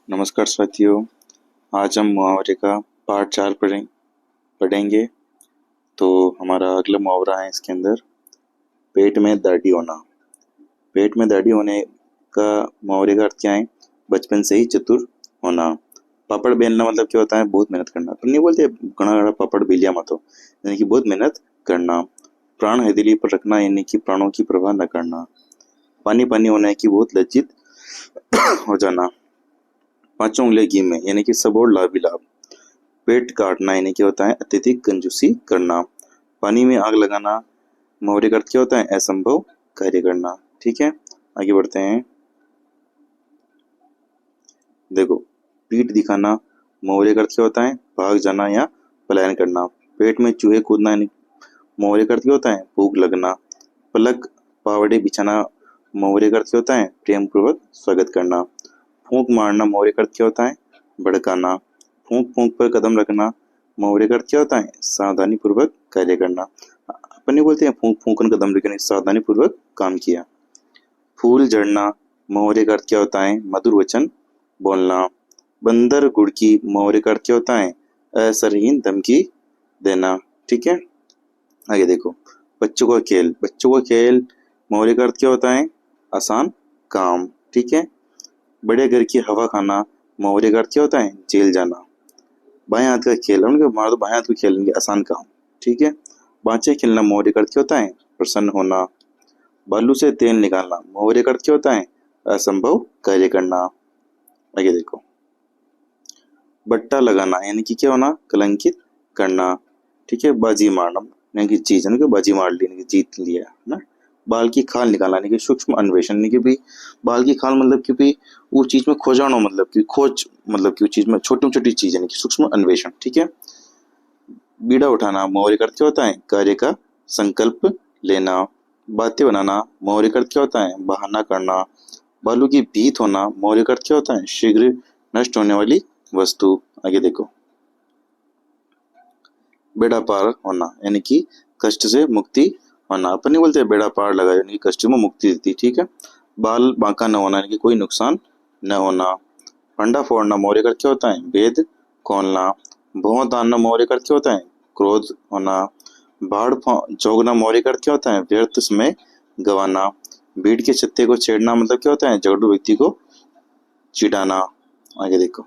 नमस्कार साथियों। आज हम मुहावरे का पार्ट 4 पढ़ेंगे। तो हमारा अगला मुहावरा है इसके अंदर, पेट में दाढ़ी होना। पेट में दाढ़ी होने का मुहावरे का अर्थ क्या है? बचपन से ही चतुर होना। पापड़ बेलना मतलब क्या होता है? बहुत मेहनत करना। तो नहीं बोलते घना घना पापड़ बेलिया मत हो, यानी कि बहुत मेहनत करना। प्राण हथेली पर रखना, यानी कि प्राणों की परवाह न करना। पानी पानी होना कि बहुत लज्जित हो जाना। पांचों उंगलियां घी में, यानी कि सब और लाभ ही लाभ। पेट काटना यानी क्या होता है? अत्यधिक कंजूसी करना। पानी में आग लगाना मुहावरे का अर्थ क्या होता है? असंभव कार्य करना। ठीक है, आगे बढ़ते हैं। देखो, पीठ दिखाना मुहावरे का अर्थ क्या होता है? भाग जाना या पलायन करना। पेट में चूहे कूदना यानी मुहावरे का अर्थ क्या होता है? भूख लगना। पलक पावड़े बिछाना मुहावरे का अर्थ क्या होता है? प्रेम पूर्वक स्वागत करना। फूंक मारना मुहावरे का अर्थ क्या होता है? भड़काना। फूंक फूंक पर कदम रखना मुहावरे का अर्थ क्या होता है? सावधानी पूर्वक कार्य करना। अपन नहीं बोलते हैं फूंक फूंक कर कदम रखने, सावधानी पूर्वक काम किया। फूल झड़ना मुहावरे का अर्थ क्या होता है? मधुर वचन बोलना। बंदर गुड़की मुहावरे का अर्थ क्या होता है? असरहीन धमकी देना। ठीक है, आगे देखो। बच्चों का खेल मुहावरे का अर्थ क्या होता है? आसान काम। ठीक है, बड़े घर की हवा खाना मुहावरे का अर्थ क्या होता है? जेल जाना। बाएं हाथ का खेल, उनके मार दो बाएं हाथ को खेलेंगे, आसान काम। ठीक है, बांचे खेलना मुहावरे का अर्थ क्या होता है? प्रसन्न होना। बालू से तेल निकालना मुहावरे का अर्थ क्या होता है? असंभव कार्य करना। आगे देखो। बट्टा लगाना यानी कि क्या होना? कलंकित करना। ठीक है, बाजी मारना यानी कि चीज, यानी कि बाजी मार ली, यानी कि जीत लिया है ना। बाल की खाल निकालना यानी कि सूक्ष्म अन्वेषण, यानी कि भाई बाल की खाल मतलब कि भाई वो चीज में खो जाना, मतलब कि खोज, मतलब कि उस चीज में छोटी छोटी चीज, यानी कि सूक्ष्म अन्वेषण। ठीक है, बीड़ा उठाना मुहावरे का अर्थ क्या होता है? कार्य का संकल्प लेना। बातें बनाना मुहावरे का अर्थ क्या होता है? बहाना करना। बालू की भीत होना मुहावरे का अर्थ क्या होता है? शीघ्र नष्ट होने वाली वस्तु। आगे देखो। बेड़ा पार होना यानी कि कष्ट से मुक्ति होना। अपन नहीं बोलते बेड़ा पार लगा यानी कि कष्ट में मुक्ति देती। ठीक है, बाल बांका न होना यानी कि कोई नुकसान न होना। फंडा फोड़ना मुहावरे का अर्थ क्या होता है? भेद खोलना। भौं तानना मुहावरे का अर्थ क्या होता है? क्रोध होना। जोगना मुहावरे का अर्थ क्या होता है? व्यर्थ समय गवाना। भीड़ के छत्ते को छेड़ना मतलब क्या होता है? झगड़ू व्यक्ति को चिढ़ाना। आगे देखो।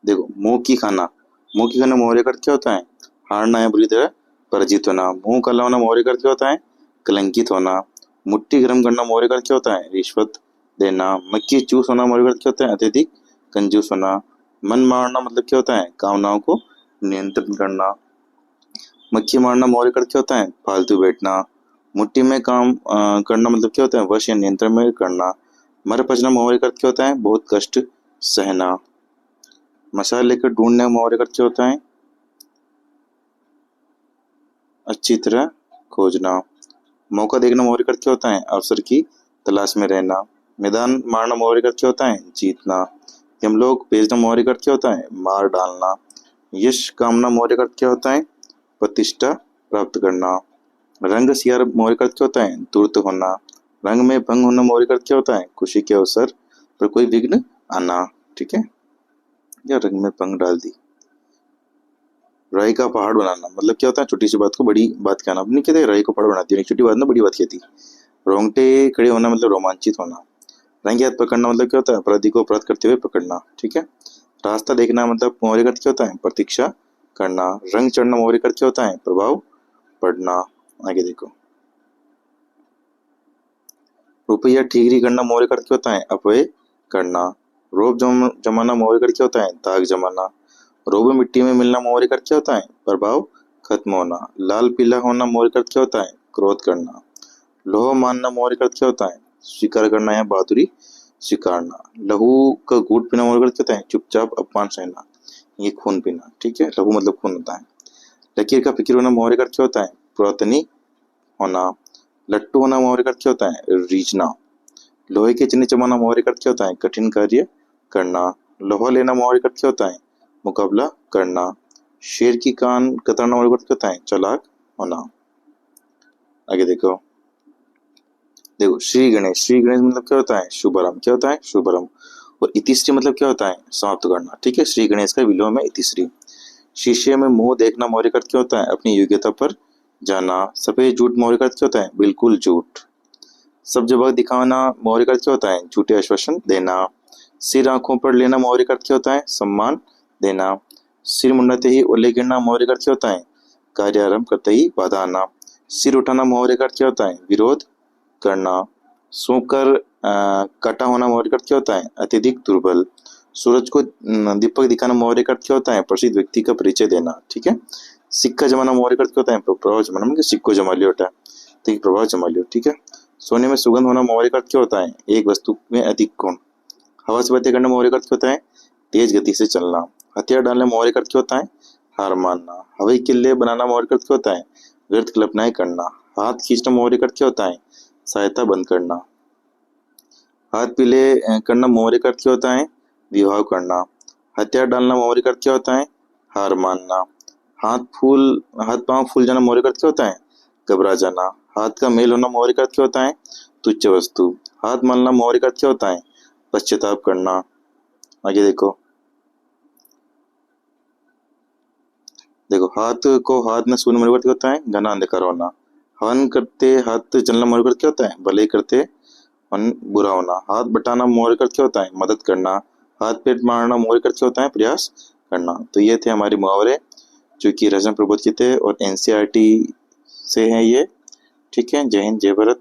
देखो, मुंह की खाना मुहावरे का अर्थ क्या होता है? हारना या बुरी तरह पराजित होना। मुंह काला होना मुहावरे का अर्थ क्या होता है? कलंकित होना। मुट्ठी गर्म करना मुहावरे का अर्थ क्या होता है? रिश्वत देना। मक्खी चूस होना मुहावरे का अर्थ क्या होता है? अत्यधिक कंजूस होना। मन मारना मतलब क्या होता है? कामनाओं को नियंत्रण करना। मक्खी मारना मुहावरे का अर्थ क्या होता है? फालतू बैठना। मुट्ठी में काम करना मतलब क्या होता है? वश या नियंत्रण में करना। मर पचना मुहावरे का अर्थ क्या होता है? बहुत कष्ट सहना। मसाला लेकर ढूंढने मुहावरे का अर्थ क्या होता है? अच्छी तरह खोजना। मौका देखना मुहावरे का अर्थ क्या होता है? अवसर की तलाश में रहना। मैदान मारना मुहावरे का अर्थ क्या होता है? जीतना। यमलोक भेजना मुहावरे का अर्थ क्या होता है? मार डालना। यश कामना मुहावरे का अर्थ क्या होता है? प्रतिष्ठा प्राप्त करना। रंग सियार मुहावरे का अर्थ क्या होता है? धूर्त होना। रंग में भंग होना मुहावरे का अर्थ क्या होता है? खुशी के अवसर पर कोई विघ्न आना। ठीक है, या रंग में भंग डाल दी। राई का पहाड़ बनाना मतलब क्या होता है? छोटी सी बात को बड़ी बात कहना। अपनी कहते हैं राई को पहाड़ बनाती है, छोटी बात ना बड़ी बात कहती। रोंगटे खड़े होना मतलब रोमांचित होना। रंगे हाथ पकड़ना मतलब क्या होता है? अपराधी को अपराध करते हुए पकड़ना। ठीक है, रास्ता देखना मतलब मुहावरे का अर्थ क्या होता है? प्रतीक्षा करना। रंग चढ़ना मुहावरे का अर्थ क्या होता है? प्रभाव पड़ना। आगे देखो। रुपया ठीकरी करना मुहावरे का अर्थ क्या होता है? अपव्यय करना। जमाना मुहावरे का अर्थ क्या होता है? दाग जमाना। रोबो मिट्टी में मिलना मुहावरे का अर्थ क्या होता है? प्रभाव खत्म होना। लाल पीला होना मुहावरे का अर्थ क्या होता है? क्रोध करना। लोह मानना मुहावरे का अर्थ क्या होता है? स्वीकार करना या बहादुरी स्वीकारना। लहू का घूट पीना मुहावरे का अर्थ क्या होता है? चुपचाप अपमान सहना, ये खून पीना। ठीक है, लहू मतलब खून होता है। लकीर का फिक्र होना मुहावरे का अर्थ क्या होता है? पुरातनी होना। लट्टू होना मुहावरे का अर्थ क्या होता है? रीझना। लोहे के चने चबाना मुहावरे का अर्थ क्या होता है? कठिन कार्य करना। लोहा लेना मुहावरे का अर्थ क्या होता है? मुकाबला करना। शेर की कान कतरना मुहावरे का अर्थ क्या होता है? चालाक होना। आगे देखो। देखो श्री गणेश मतलब क्या होता है? शुभरम। क्या होता है? शुभरम। और इतिश्री मतलब क्या होता है? समाप्त करना। ठीक है, श्री गणेश का विलोम है इतिश्री। शीशे में मुंह देखना मौर्य का अर्थ क्या होता है? अपनी योग्यता पर जाना। सफेद झूठ मौर्य का अर्थ क्या होता है? बिल्कुल झूठ। सब जगह दिखाना मौर्य का अर्थ क्या होता है? झूठे आश्वासन देना। सिर आंखों पर लेना मौर्य का अर्थ क्या होता है? सम्मान देना। सिर मुंडाते ही ओले गिरना मौर्य का अर्थ क्या होता है? कार्य आरंभ करते ही बाधा आना। सिर उठाना मौर्य का अर्थ क्या होता है? विरोध करना। सोकर कटा होना मौर्य का अर्थ क्या होता है? अत्यधिक दुर्बल। सूरज को दीपक दिखाना मौर्य का अर्थ क्या होता है? प्रसिद्ध व्यक्ति का परिचय देना। ठीक है। सिक्का जमाना मौर्य का अर्थ क्या होता है? प्रभाव जमाना, मतलब सिक्को जमा लियो होता है, तो प्रभाव जमा लियो। ठीक है। सोने में सुगंध होना मौर्य का अर्थ क्या होता है? एक वस्तु में अधिक गुण। हवा से बातें करना मौर्य का अर्थ क्या होता है? तेज गति से चलना। हथियार डालना मौर्य का अर्थ क्या होता है? हार मानना। हवाई किले बनाना मौर्य का अर्थ क्या होता है? व्यर्थ कल्पनाएं करना। हाथ खींचना मौर्य का अर्थ क्या होता है? सहायता बंद करना। हाथ पीले करना मौर्य का अर्थ क्या होता है? विवाह करना। हथियार डालना मौर्य का अर्थ क्या होता है? हार मानना। हाथ पांव फूल जाना मौर्य का अर्थ क्या होता है? घबरा जाना। हाथ का मेल होना मौर्य का अर्थ क्या होता है? तुच्छ वस्तु। हाथ मलना मौर्य का अर्थ क्या होता है? पश्चाताप करना। आगे देखो। देखो, हाथ में सूर्य मौर्य का अर्थ क्या होता है? घना अंधकार होना। हवन करते हाथ चलना मौर्य का अर्थ क्या होता है? भले करते मन बुरा होना। हाथ बटाना मौर्य का अर्थ क्या होता है? मदद करना। हाथ पेट मारना मौर्य का अर्थ क्या होता है? प्रयास करना। तो ये थे हमारे मुहावरे जो कि रचना प्रबोध के थे और एनसीईआरटी से हैं ये। ठीक है। जय हिंद, जय भारत।